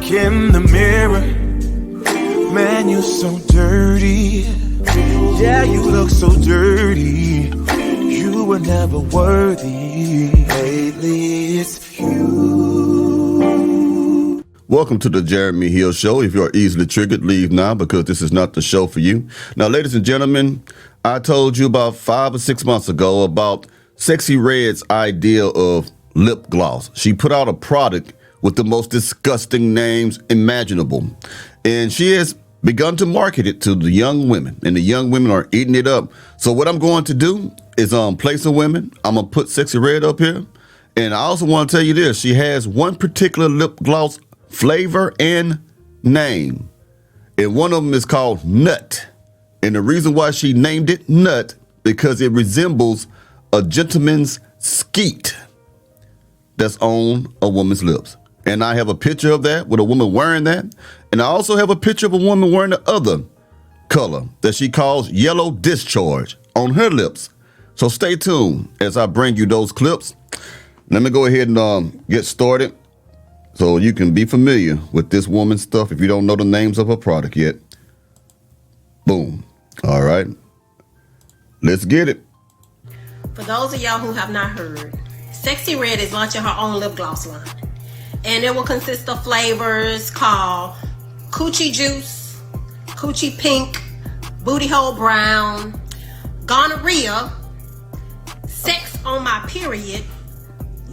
look in the mirror, man, you're so dirty. Yeah, you look so dirty. You were never worthy. Lately, it's you. Welcome to the Jeremy Hill Show. If you are easily triggered, leave now because this is not the show for you. Now, ladies and gentlemen, I told you about 5 or 6 months ago about Sexy Red's idea of lip gloss. She put out a product with the most disgusting names imaginable. And she has begun to market it to the young women, and the young women are eating it up. So what I'm going to do is play some women. I'm going to put Sexy Red up here. And I also want to tell you this. She has one particular lip gloss flavor and name. And one of them is called Nut. And the reason why she named it Nut, because it resembles a gentleman's skeet that's on a woman's lips. And I have a picture of that with a woman wearing that. And I also have a picture of a woman wearing the other color that she calls yellow discharge on her lips. So stay tuned as I bring you those clips. Let me go ahead and get started so you can be familiar with this woman's stuff if you don't know the names of her product yet. Boom. All right. Let's get it. For those of y'all who have not heard, Sexy Red is launching her own lip gloss line. And it will consist of flavors called Coochie Juice, Coochie Pink, Booty Hole Brown, Gonorrhea, Sex on My Period,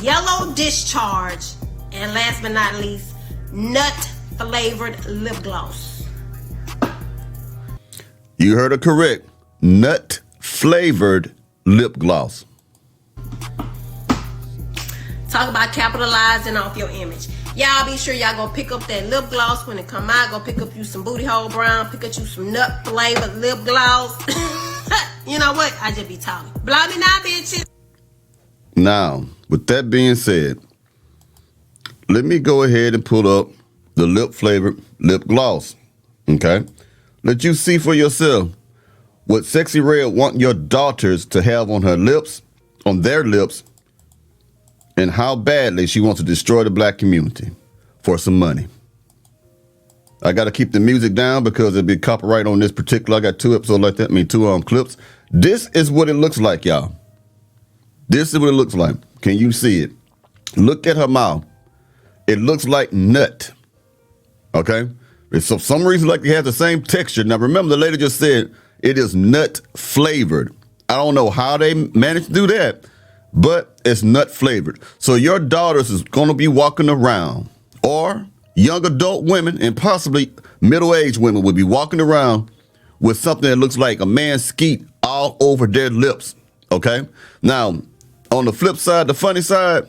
Yellow Discharge, and last but not least, Nut Flavored Lip Gloss. You heard it correct. Nut Flavored Lip Gloss. Talk about capitalizing off your image. Y'all be sure y'all go pick up that lip gloss when it come out. Go pick up you some Booty Hole Brown. Pick up you some nut flavored lip gloss. You know what? I just be talking. Blow me now, bitches. Now, with that being said, let me go ahead and pull up the lip flavored lip gloss. Okay? Let you see for yourself what Sexy Red want your daughters to have on her lips, on their lips, and how badly she wants to destroy the black community for some money. I got to keep the music down because it'll be copyright on this particular. I got 2 episodes like that, two clips. This is what it looks like, y'all. This is what it looks like. Can you see it? Look at her mouth. It looks like nut. Okay? It's for some reason like it has the same texture. Now, remember, the lady just said it is nut flavored. I don't know how they managed to do that, but it's nut flavored. So your daughters is going to be walking around, or young adult women and possibly middle-aged women will be walking around with something that looks like a man's skeet all over their lips. Okay? Now, on the flip side, the funny side,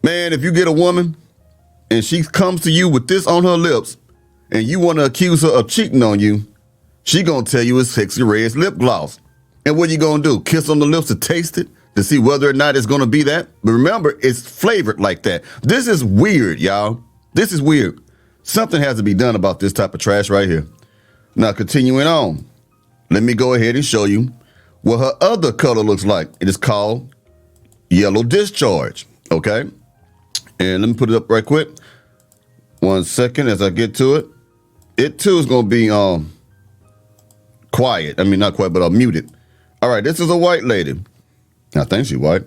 man, if you get a woman and she comes to you with this on her lips and you want to accuse her of cheating on you, she going to tell you it's Sexy Red's lip gloss. And what you going to do? Kiss on the lips to taste it? To see whether or not it's going to be that. But remember, it's flavored like that. This is weird, y'all. This is weird. Something has to be done about this type of trash right here. Now, continuing on, let me go ahead and show you what her other color looks like. It is called Yellow Discharge, okay? And let me put it up right quick. 1 second as I get to it. It, too, is going to be quiet. I mean, not quiet, but muted. All right, this is a white lady. I think she's white.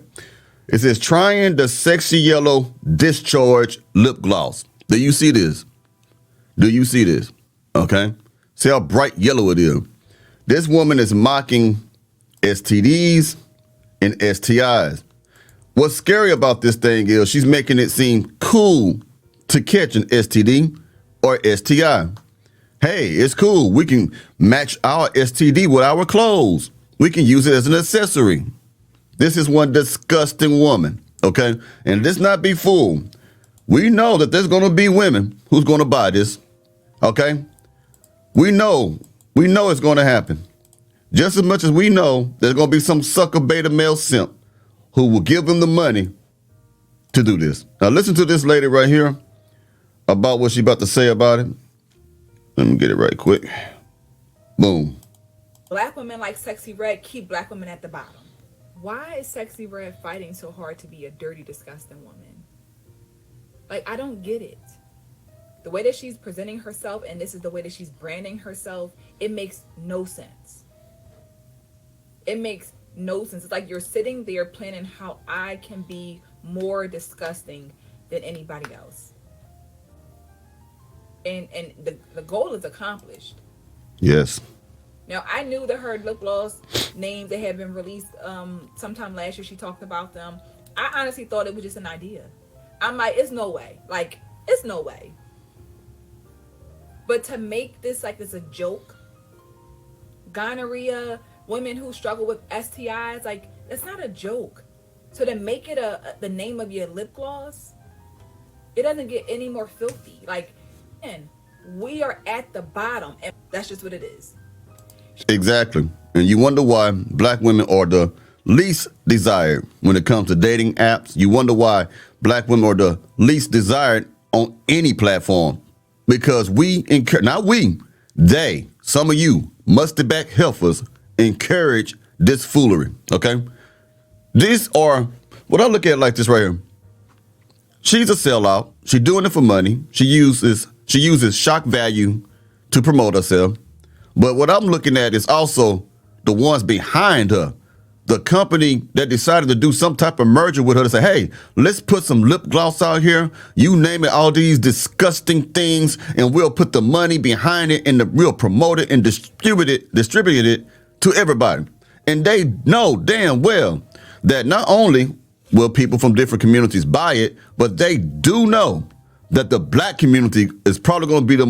It says, trying the Sexy Yellow Discharge Lip Gloss. Do you see this? Do you see this? Okay. See how bright yellow it is. This woman is mocking STDs and STIs. What's scary about this thing is she's making it seem cool to catch an STD or STI. Hey, it's cool. We can match our STD with our clothes. We can use it as an accessory. This is one disgusting woman, okay? And let's not be fooled. We know that there's going to be women who's going to buy this, okay? We know it's going to happen. Just as much as we know there's going to be some sucker beta male simp who will give them the money to do this. Now listen to this lady right here about what she's about to say about it. Let me get it right quick. Boom. Black women like Sexy Red keep black women at the bottom. Why is Sexy Red fighting so hard to be a dirty, disgusting woman? Like, I don't get it. the way that she's presenting herself, and this is the way that she's branding herself, it makes no sense. It makes no sense. It's like you're sitting there planning how I can be more disgusting than anybody else. And the goal is accomplished. Yes. Now, I knew that her lip gloss names that had been released sometime last year, she talked about them. I honestly thought it was just an idea. I'm like, it's no way. Like, it's no way. But to make this like this a joke, gonorrhea, women who struggle with STIs, like, it's not a joke. So to make it the name of your lip gloss, it doesn't get any more filthy. Like, man, we are at the bottom, and that's just what it is. Exactly. And you wonder why black women are the least desired when it comes to dating apps. You wonder why black women are the least desired on any platform. Because some of you musty back heifers encourage this foolery. Okay? These are, what I look at like this right here. She's a sellout. She's doing it for money. She uses shock value to promote herself. But what I'm looking at is also the ones behind her. The company that decided to do some type of merger with her to say, hey, let's put some lip gloss out here. You name it, all these disgusting things, and we'll put the money behind it and we'll promote it and distribute it to everybody. And they know damn well that not only will people from different communities buy it, but they do know that the black community is probably going to be the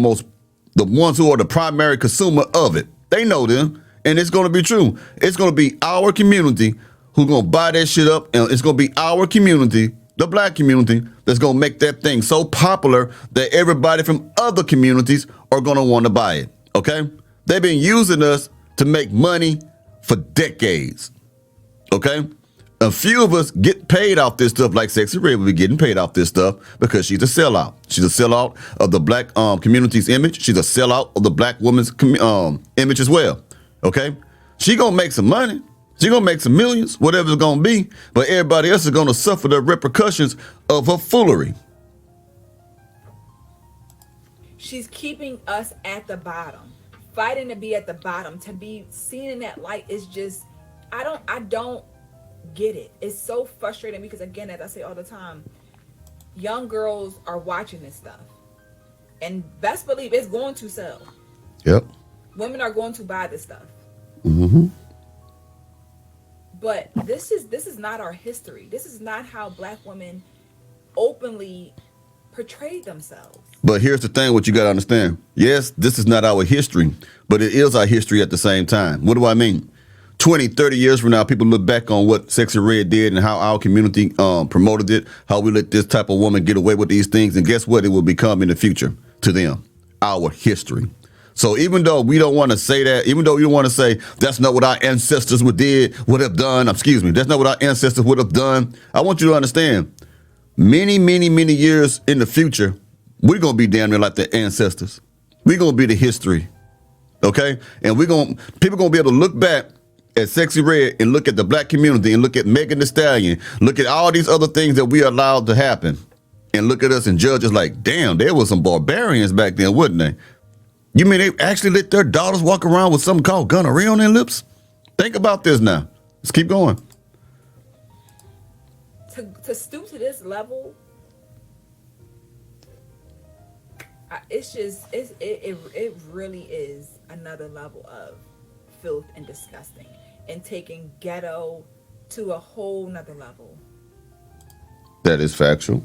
ones who are the primary consumer of it. They know them, and it's going to be true. It's going to be our community who's going to buy that shit up, and it's going to be our community, the black community, that's going to make that thing so popular that everybody from other communities are going to want to buy it, okay? They've been using us to make money for decades, okay? A few of us get paid off this stuff, like Sexy Red will be getting paid off this stuff because she's a sellout. She's a sellout of the black community's image. She's a sellout of the black woman's image as well. Okay? She gonna make some money. She gonna make some millions, whatever it's gonna be, but everybody else is gonna suffer the repercussions of her foolery. She's keeping us at the bottom, fighting to be at the bottom, to be seen in that light is just, I don't get it. It's so frustrating because, again, as I say all the time, young girls are watching this stuff, and best believe it's going to sell. Yep. Women are going to buy this stuff. Mm-hmm. But this is not our history. This is not how black women openly portrayed themselves. But here's the thing, what you got to understand. Yes, this is not our history, but it is our history at the same time. What do I mean? 20, 30 years from now, people look back on what Sexy Red did and how our community promoted it, how we let this type of woman get away with these things. And guess what? It will become in the future to them, our history. So even though we don't want to say that, even though we don't want to say that's not what our ancestors would have done, that's not what our ancestors would have done. I want you to understand, many, many, many years in the future, we're going to be damn near like the ancestors. We're going to be the history. Okay? And people going to be able to look back at Sexy Red and look at the black community and look at Megan Thee Stallion, look at all these other things that we allowed to happen, and look at us and judge us like, damn, there was some barbarians back then, wouldn't they? You mean they actually let their daughters walk around with something called gonorrhea on their lips? Think about this now. Let's keep going. To stoop to this level, it really is another level of filth and disgusting, and taking ghetto to a whole nother level. That is factual.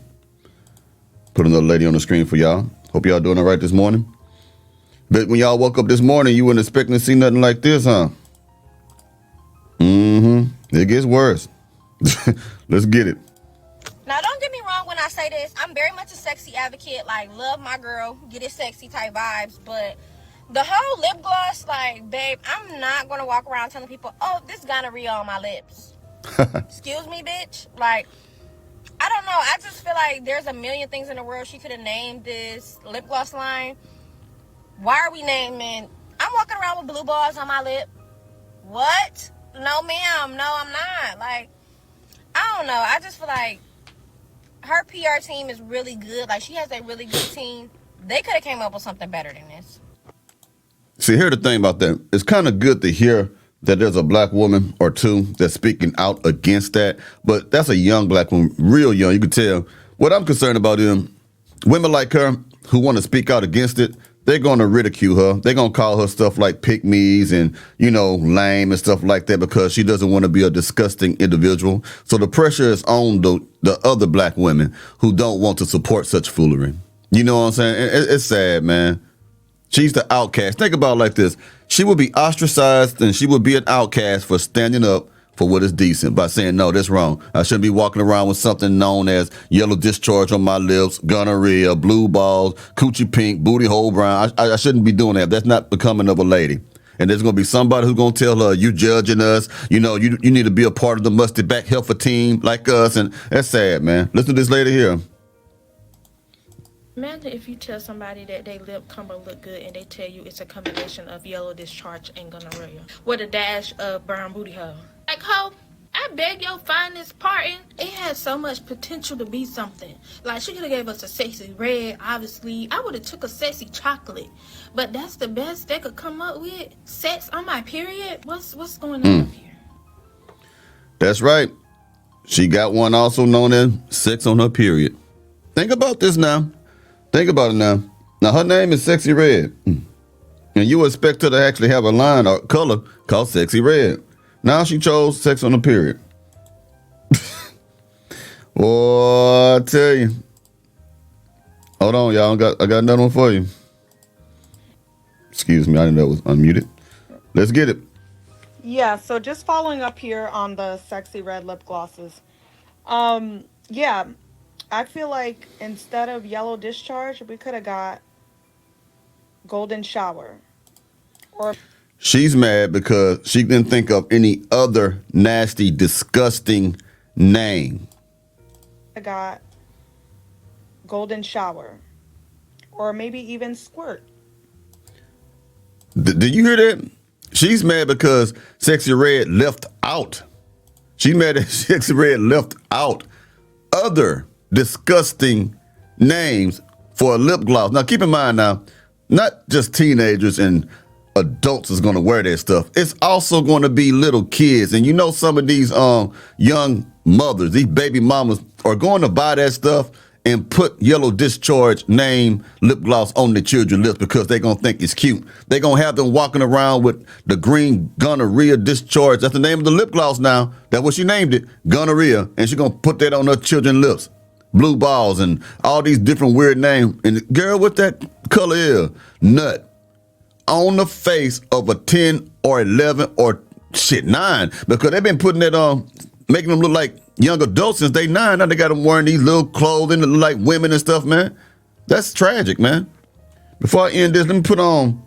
Put another lady on the screen for y'all. Hope y'all doing all right this morning. But when y'all woke up this morning, you weren't expecting to see nothing like this, huh? Mm-hmm. It gets worse. Let's get it. Now, don't get me wrong when I say this. I'm very much a sexy advocate. Like, love my girl, get it sexy type vibes. But the whole lip gloss, like, babe, I'm not going to walk around telling people, oh, this gonorrhea on my lips. Excuse me, bitch. Like, I don't know. I just feel like there's a million things in the world she could have named this lip gloss line. Why are we naming? I'm walking around with blue balls on my lip. What? No, ma'am. No, I'm not. Like, I don't know. I just feel like her PR team is really good. Like, she has a really good team. They could have came up with something better than this. See, here's the thing about that. It's kind of good to hear that there's a black woman or two that's speaking out against that. But that's a young black woman, real young. You can tell. What I'm concerned about is women like her who want to speak out against it, they're going to ridicule her. They're going to call her stuff like pick-me's and, lame and stuff like that because she doesn't want to be a disgusting individual. So the pressure is on the other black women who don't want to support such foolery. You know what I'm saying? It's sad, man. She's the outcast. Think about it like this. She would be ostracized and she would be an outcast for standing up for what is decent by saying, no, that's wrong. I shouldn't be walking around with something known as yellow discharge on my lips, gonorrhea, blue balls, coochie pink, booty hole brown. I shouldn't be doing that. That's not becoming of a lady. And there's going to be somebody who's going to tell her, you judging us. You need to be a part of the musty back healthy team like us. And that's sad, man. Listen to this lady here. Imagine if you tell somebody that they lip combo look good and they tell you it's a combination of yellow discharge and gonorrhea with a dash of brown booty hole. Like, ho, I beg your finest pardon. It has so much potential to be something. Like, she could have gave us a sexy red, obviously. I would have took a sexy chocolate. But that's the best they could come up with? Sex on my period? What's going on up here? That's right. She got one also known as sex on her period. Think about this now. Think about it now. Now, her name is Sexy Red. And you expect her to actually have a line or color called Sexy Red. Now she chose sex on the period. Oh, I tell you. Hold on, y'all. I got another one for you. Excuse me. I didn't know it was unmuted. Let's get it. Yeah, so just following up here on the Sexy Red lip glosses. Yeah, I feel like instead of yellow discharge, we could have got golden shower. Or she's mad because she didn't think of any other nasty, disgusting name. I got golden shower. Or maybe even squirt. Did you hear that? She's mad because Sexy Red left out. She's mad that Sexy Red left out other disgusting names for a lip gloss. Now, keep in mind now, not just teenagers and adults is going to wear that stuff. It's also going to be little kids. And some of these young mothers, these baby mamas are going to buy that stuff and put yellow discharge name lip gloss on the children's lips because they're going to think it's cute. They're going to have them walking around with the green gonorrhea discharge. That's the name of the lip gloss now. That's what she named it, gonorrhea. And she's going to put that on her children's lips. Blue balls and all these different weird names. And girl, what that color is? Nut. On the face of a 10 or 11 or 9. Because they've been putting that on, making them look like young adults since they 9. Now they got them wearing these little clothing that look like women and stuff, man. That's tragic, man. Before I end this, let me put on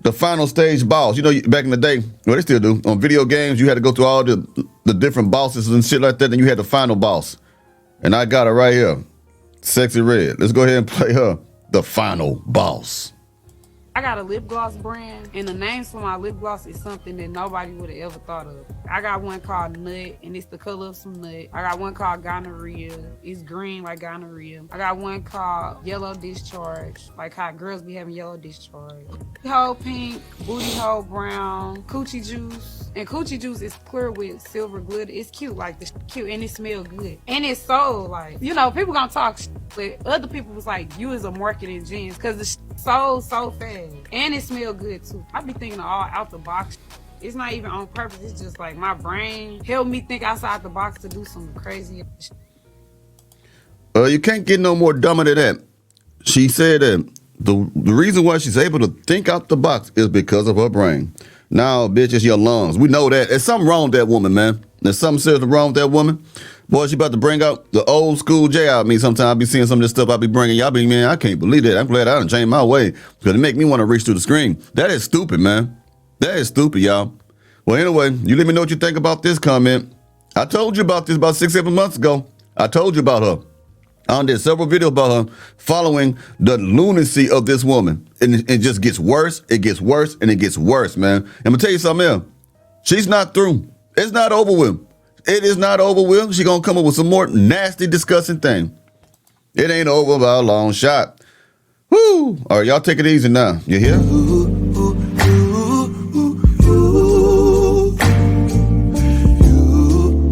the final stage boss. Back in the day, well, they still do. On video games, you had to go through all the different bosses and shit like that, and you had the final boss. And I got it right here. Sexy Red. Let's go ahead and play her, the final boss. I got a lip gloss brand, and the names for my lip gloss is something that nobody would have ever thought of. I got one called Nut, and it's the color of some nut. I got one called Gonorrhea. It's green like gonorrhea. I got one called Yellow Discharge, like how girls be having yellow discharge. Hole pink, booty hole brown, coochie juice. And coochie juice is clear with silver glitter. It's cute, like the cute, and it smells good. And it's so, like, people gonna talk but other people was like, you is a marketing genius, because the sold so fast. And it smells good too. I be thinking of all out the box. It's not even on purpose. It's just like my brain helped me think outside the box to do some crazy shit. You can't get no more dumber than that. She said that the reason why she's able to think out the box is because of her brain. Now, bitch, it's your lungs. We know that. There's something wrong with that woman, man. There's something seriously wrong with that woman. Boy, she about to bring out the old school J out of me. Sometimes I be seeing some of this stuff I be bringing. Y'all be, man, I can't believe that. I'm glad I done changed my way because it make me want to reach through the screen. That is stupid, man. That is stupid, y'all. Well, anyway, you let me know what you think about this comment. I told you about this about 6-7 months ago. I told you about her. I did several videos about her following the lunacy of this woman. And it just gets worse. It gets worse and it gets worse, man. I'm going to tell you something else. She's not through. It's not over with. It is not over with. She's going to come up with some more nasty, disgusting thing. It ain't over by a long shot. Woo! All right, y'all take it easy now. You hear?